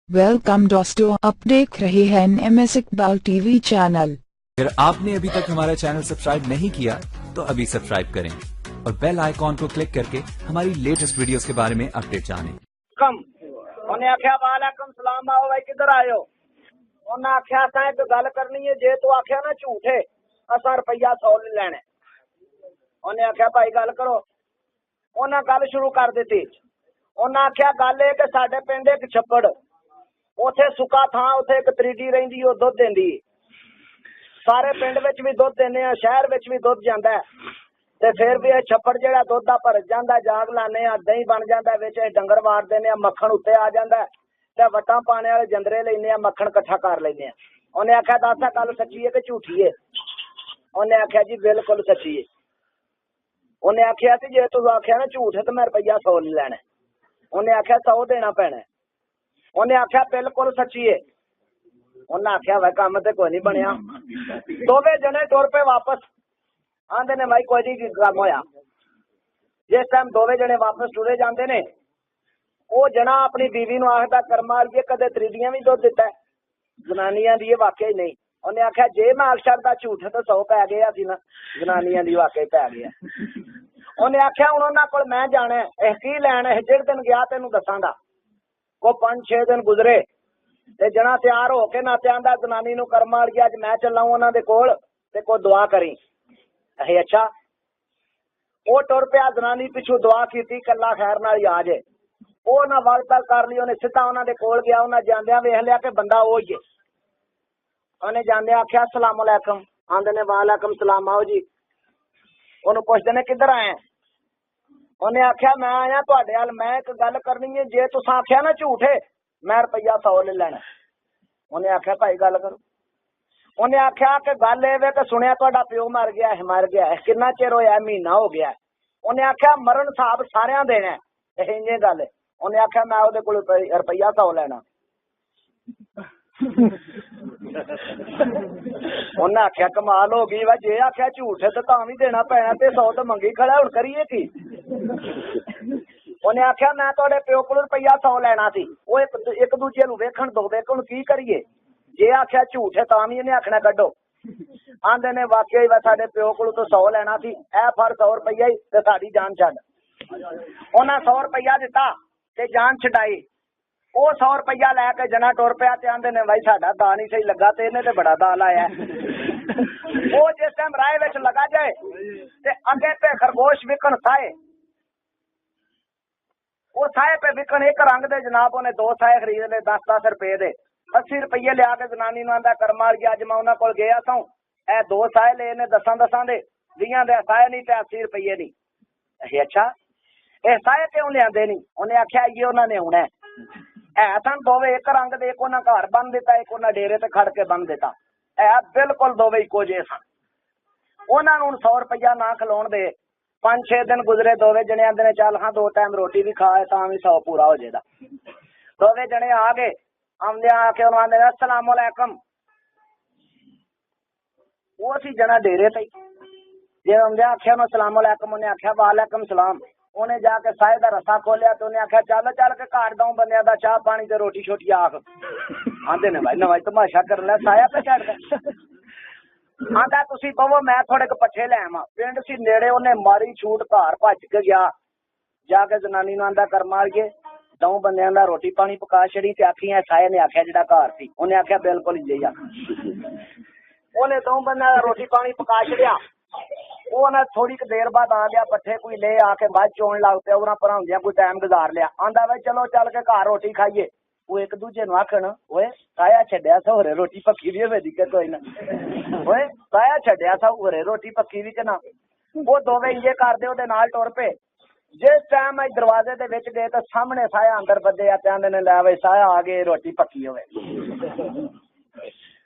Welcome दोस्तों, आप देख रहे हैं एमएस इकबाल टीवी चैनल। अगर आपने अभी तक हमारा चैनल सब्सक्राइब नहीं किया तो अभी सब्सक्राइब करें और बेल आइकॉन को क्लिक करके हमारी लेटेस्ट वीडियोस के बारे में अपडेट जानें। कम उन्हें आख्या वालेकुम सलाम, आओ भाई किधर आयो। उन्हें आख्या असा एक गल करनी है, जे तू आख्या ना झूठे असा रुपया 100 लेने। उन्हें आख्या भाई गल करो। उन्हें गल शुरू कर दी। उन्हें आख्या गल है कि साडे पिंड एक छप्पड़, उथे सुका थां, उथे एक त्रीडी रहिंदी, ओ दुध देंदी। सारे पिंड विच भी दुध देने, शहर विच भी दुध जांदा है, ते फिर भी छप्पड़ जेड़ा दुध दा भर जांदा, जाग लाने आ, दही बन जांदा, विच डंगर वार देने, मक्खन उत्ते आ जांदा ते वटां पाने वाले जंदरे लैने आ, मक्खन इकट्ठा कर लैने आ। उन्हें आख्या दस गल सच्ची है कि झूठी है। उन्हें आख्या जी बिल्कुल सच्ची है। उन्हें आख्या कि जे तू आख्या ना झूठ है तो मैं रुपया 100 लैना। उन्हें आख्या 100 देना पैना। उन्हें आख्या बिल्कुल सच्ची है। उन्हें आख्या वह काम तो कोई नहीं बनया। दोवे जने टुर पे वापस आंदे ने, भाई कोई नहीं काम होया। जिस टाइम दोवे जने वापस टुरे जाते ने, वो जना अपनी बीवी नूं आखदा कर्मा वालिए कदे त्रीडियां भी दुध दिता है, जनानियां दी वाकई नहीं। उन्हें आख्या जे मैं आख सकदा झूठ तो 100 पै गया सी ना, जनानियां दी वाकई पै गया। उन्हें आख्या हुण उन्हां कोल मैं जाना है, की लैण है, जिस दिन गया तेनू दसांगा। को 5-6 दिन गुजरे ते जना तैयार होके ना आंदा जनानी नूं कर्मा वाली अज मैं चला उन्हां दे कोल ते कोई दुआ करी। अहे अच्छा। वो टुर पिया, जनानी पिछू दुआ कीती, कल्ला खैर नाल ही आ जाए। वो ना वार्ता कर ली, उन्हें सीधा उन्हां दे कोल गया। उन्हां जांदियां वेख लिया कि बंदा वो ही है। उन्हें जांदियां आख्या अस्सलाम वालेकुम। आंदे ने वालेकुम सलाम, आओ जी। उन्हें पुछदे ने किधर आए। उन्हें आख्या मैं आया तुहाडे हल, मैं एक गल करनी है, जे तुसां आख्या ना झूठ है मैं रुपया 100 ले लैना। उन्हें आख्या भाई गल करो। उन्हें आख्या कि गल ये कि सुनिया तुहाडा प्यो मर गया है, कितना चिर होया, महीना हो गया है। उन्हें आख्या मरण साहब सारियां देना है, इंजे गल है। उन्हें आख्या मैं ओहदे कोल रुपया 100 लेना। उन्हें आख्या कमाल हो गई वा, जे आख्या झूठ है तो तां भी देना पैना, ते 100 तो मंगी खड़ा, हुण करिए की। उन्हें आख्या मैं तुहाडे प्यो कोल रुपया 100 लेना सी, वो एक दूजे नूं वेखण दो, हुण की करिए। जे आख्या झूठ है तां भी इहने आखना कड्डो। आंदे ने वाकई वा साडे प्यो कोल तो 100 लेना सी, ऐ फड़ 100 रुपया ही ते साडी जान छड्ड। उन्हां 100 रुपया दिता ते जान छडाई। वो 100 रुपया लैके जना टुर पिया ते आंदे ने भाई साडा दान ही सही लगा, ते इहने ते बड़ा दान लाया। वो जिस टाइम राह विच लगा जाए ते अगे ते खरगोश विकण साए, वो साए पे विकण एक रंग दे जनाब। उन्हें 2 साए खरीद ले 10-10 रुपए दे। 80 रुपये लिया के जनानी नूं आंदा कर्मा वाली अज मैं उन्हां कोल गया सां, ए 2 साए ले ने 10-10 दे, 20 दे साए नहीं ते 80 रुपये नहीं। अहे अच्छा, ए साए क्यों लियादे नहीं। उन्हें आख्या ये उन्होंने आउणा है सन दोवे एक रंग दे, एक उन्हां घर बन दिता, एक उन्हां डेरे ते खड़ के बन दिता। है बिल्कुल दोवे इको जे सन। उन्हां नूं 100 रुपया ना खिलाउण दे। 5-6 दिन गुजरे, दोवे जने आंदे ने चल हाँ 2 टाइम रोटी भी खाए तां भी 100 पूरा हो जाएगा। दोवे जने आ गए, आंदे आके उन्होंने आंदे अस्सलाम वालेकुम। वो सी जना डेरे ते जे आंदे आख्या उन्हें अस्सलाम वालेकुम, उन्हें आख्या वालेकुम सलाम। उन्हें जाके साए दा रस्सा खोलिया तो उन्हें आख्या चल चल के घर दऊं बंदियां दा चाह पानी ते रोटी छोटी आख। आंदे ने भाई नवाई तमाशा कर लिया, साया पे चढ़ गया। आंदा तुसी बवो मैं थोड़े क पट्ठे ले आवां। पिंड सी नेड़े, उन्हें मारी छूट घर भज के गया। जाके जनानी नूं आंदा कर मारिए दऊं बंदियां दा रोटी पानी पका छड़ी ते आखियां साए ने आख्या जेड़ा घर सी। उन्हें आख्या बिल्कुल ही जी आख। उन्हें दऊं बंदियां दा रोटी पानी पका छड़िया। वो ना थोड़ी देर बाद आ गया, पट्ठे कोई ले आके बाद चोन लग पे, उन्हें पढ़ाउंदियां कोई टाइम गुजार लिया। आंदा भाई चलो चल के घर रोटी खाइए। वो एक दूजे नूं आखण ओए साया छड्डिया सा, होरे रोटी पक्की भी होवे दी के कोई ना, ओए साया छड्डिया सा, होरे रोटी पक्की भी के ना। वो दोवे इंजे करदे ओदे नाल टुर पे। जिस टाइम अज दरवाजे दे विच गए तो सामने साया अंदर बदे आ, आंदे ने लै भाई साया आ गए, रोटी पक्की होवे।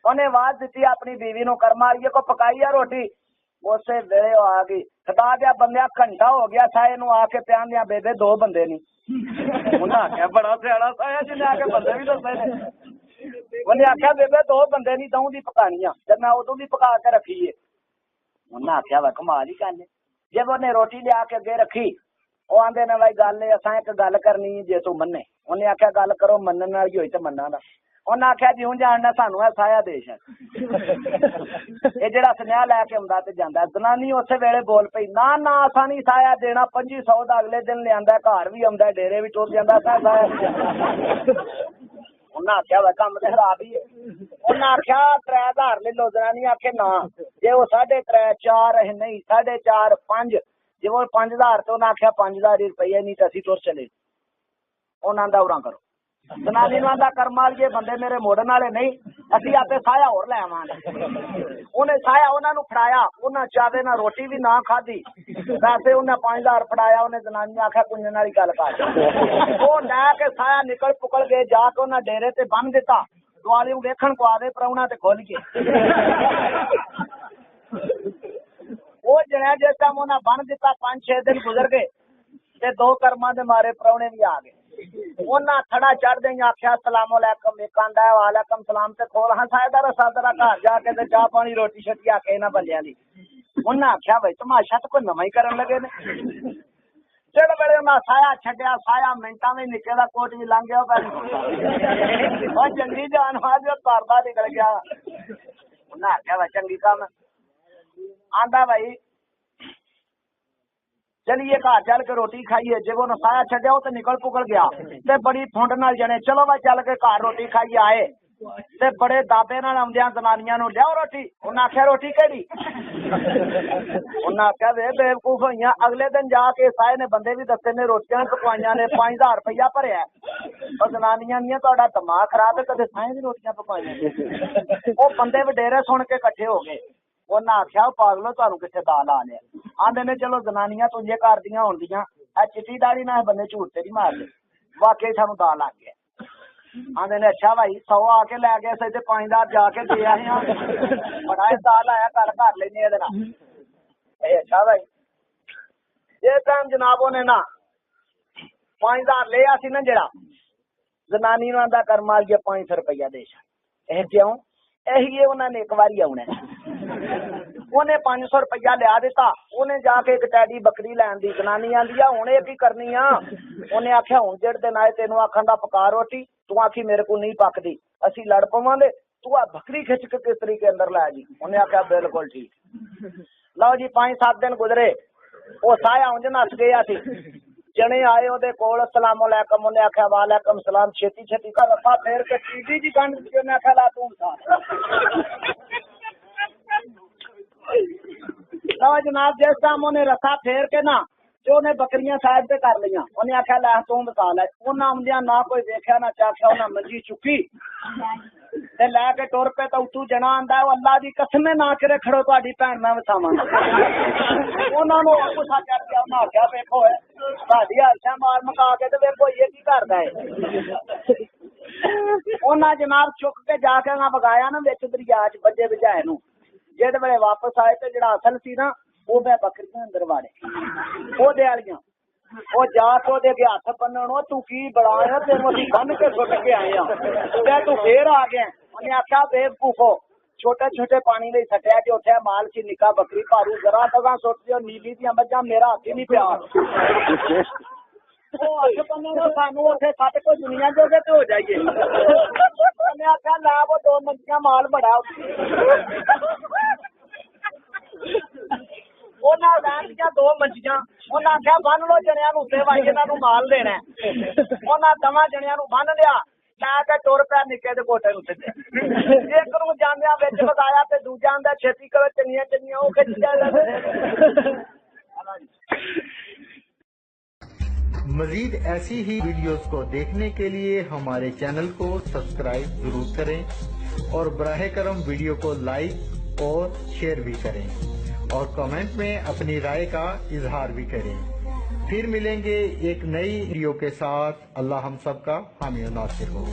उन्हें आवाज दी अपनी बीवी नूं कर्मा वालिए को पकाई है रोटी। उसे वेले आ गई, खता दिया बंदिया घंटा हो गया साए नूं आके प्यान दिया बेबे 2 बंदे नहीं। उन्हें आख्या बड़ा सियाड़ा साया जिन्हें आके बंदे भी दसे ने। उन्हें आख्या बेबे 2 बंदे नहीं, दऊं दी पकानियां ते मैं उदों भी पका के रखी है। उन्हें आख्या वा कमाल ही गल है। जब उन्हें रोटी लिया के अगे रखी, वो आंदे ने भाई गल असां एक गल करनी जे तू मन्ने। उन्हें आख्या गल करो मनन वाली होई ते मन्ना दा। उन्हें आख्या जिऊं जानना सानू है साया देश है ये जेड़ा सुनेहा लैके आउंदा ते जांदा। जनानी उस वेले बोल पई ना ना असा नहीं साया देना 2500 दा अगले दिन लियांदा घर भी आउंदा डेरे भी टुर जांदा साया। उन्हें आख्या वा कम ते खराब ही है। उन्हें आख्या 3000 ले लो। जनानी आखे ना जे वो 3.5 4 नहीं 4.5 5 जे वो 5000 तो उन्हें आख्या 5000 रुपये नहीं तो असी तुर चले। उन्हें आंदा उरा करो। जनानी नूं आंदा कर्म वालिए बंदे मेरे मोड़न वाले नहीं असी आपे साया होर लै आवांगे। उन्हें साया उन्होंने फड़ाया उन्हें चावे ना रोटी भी ना खाधी वैसे उन्हें 5000 फड़ाया। उन्हें जनानी ने आख्या कुंजन वाली गल कर वो लैके साया निकल पुकल गए जाके उन्हें डेरे ते बन दिता। दुआलियों वेखण को आवे प्राहुणा ते खुल गए। वो जणिया जिस टाइम उन्हें बन दिता 5-6 दिन गुजर गए ते 2 कर्मां दे मारे प्राहुणे भी आ गए। उन्हें थड़ा चढ़ दें आख्या सलाम अलैकुम एक आंदा है वालेकुम सलाम ते खोल हाँ सायदा रसा तेरा घर जाके ते चाह पानी रोटी शोटी आके इन्हां बल्लियां दी। उन्हें आख्या भाई तमाशा तो कोई नवां ही करन लगे ने। जेड़े वेले उन्हें साया छड्डिया साया मिंटां में निक्के दा कोट भी लंघ गया और चंगी जान वाज घर दा निकल गया। उन्हें आख्या भाई चंगी काम आंदा भाई चलिए घर चल के रोटी खाइए। जे वो नसाया छड्या वो तो निकल पुकल गया ते बड़ी फुंड नाल जने चलो भाई चल के घर रोटी खाइए आए ते बड़े दाबे नाल आउंदियां जनानियां नूं लियाओ रोटी। उन्हें आख्या रोटी केड़ी। उन्हें आख्या वे बेवकूफ होइयां अगले दिन जाके साए ने बंदे भी दस्से ने रोटियां पकवाइयां ने 5000 रुपया भरिया और जनानियां ने तुहाडा दिमाग खराब है कदे साए दी रोटियां पकवाइयां। वो बंदे वडेरे सुन के इकट्ठे हो गए। उन्हें आख्या पागलो तुहानू किथे दाल आ लिया। आंदे ने चलो जनानियां तुझे घर दियां होंदियां ऐ चिट्टी दाड़ी ना बंदे झूठ ते नहीं मारदे वाकई सानू दाल आ गया। आंदे ने अच्छा भाई 100 आके लै गए सही ते 5000 जाके दे आए हां बड़ा दाल आया कल घर लेने एदे नाल। अच्छा भाई ये टाइम जनाबों ने ना 5000 लिया सी ना जेड़ा जनानी नूं आंदा कर्म वालिए 500 रुपया दे छड़। क्यों यही उन्होंने एक बारी आना उन्हें 500 रुपया लिया दिता। उन्हें जाके एक टैडी बकरी लैन दी जनानी आंदी आ हुण की करनी आ। उन्हें आख्या हुण जेड़ दिन आए तेनों आखन दा पका रोटी तू आखी मेरे को नहीं पकदी असी लड़ पवांगे तू आ बकरी खिच के किस तरीके अंदर लै जी। उन्हें आख्या बिल्कुल ठीक। लो जी 5-7 दिन गुजरे वो साया उंज नस गया सी। जने आए ओदे कोल अस्सलाम वालेकुम उन्हें आख्या वालेकुम सलाम छेती छेती का रफा फेर के टीडी जी गंढ दी। उन्हें आख्या ला तू खा लो जनाब जिस टाइम उन्हें रसा फेर के ना जो उन्हें बकरियां साइड पे कर लिया। उन्हें आख्या लै तू बता लै। उन्हें आउंदियां ना कोई देखा ना चाख्या उन्हें मंजी चुकी ते लैके टुर पे तो उतू जना आंदा अल्लाह दी कसम ना करे खड़ो तुहाडी भैन मैं वसावां। उन्हां नूं गुस्सा चढ़ गया। उन्हें आख्या वेखो साडी हर्षा मार मका के ते वेखो ये की करदा है। उन्हें जनाब चुक के जाके ना बगाया ना विच दरिया च बजे बजाए नूं। जेड़े वेले वापस आए तो जेड़ा असल सी ना वो मैं बकरियां अंदर वाड़े वो दे वालियां वो जाके ओदे अगे हथ बन्नण तू की बड़ा तेनों असीं बन के सुट के आए हां तू फिर आ गया। उन्हें आख्या बेवकूफो छोटे छोटे पानी में सटिया कि उठे माल सी निका बकरी भारू जरा तगा सुट दियो नीली दियां मझां मेरा हाथ ही नहीं पिया। हथ बन्नण सानू उठे सट कोई दुनिया जोगे तो हो जाइए। उन्हें आख्या ला वो 2 मंजियां माल बड़ा उन्हें लैन दियां 2 मंजियां। उन्हें आख्या बन लो जनिया उत्ते भाई इन्हों माल देना। उन्हें 2 जनिया बन लिया लैके टुर पै निके दे गोटे नूं सिद्धे। एक नूं जांदियां विच वगाया ते दूजा आंदा छेती करो चंगियां चंगियां वो खिच जाए। मजीद ऐसी ही वीडियोस को देखने के लिए हमारे चैनल को सब्सक्राइब जरूर करें और बराह करम वीडियो को लाइक और शेयर भी करें और कमेंट में अपनी राय का इजहार भी करें। फिर मिलेंगे एक नई वीडियो के साथ। अल्लाह हम सब का हामी और नासिर हो।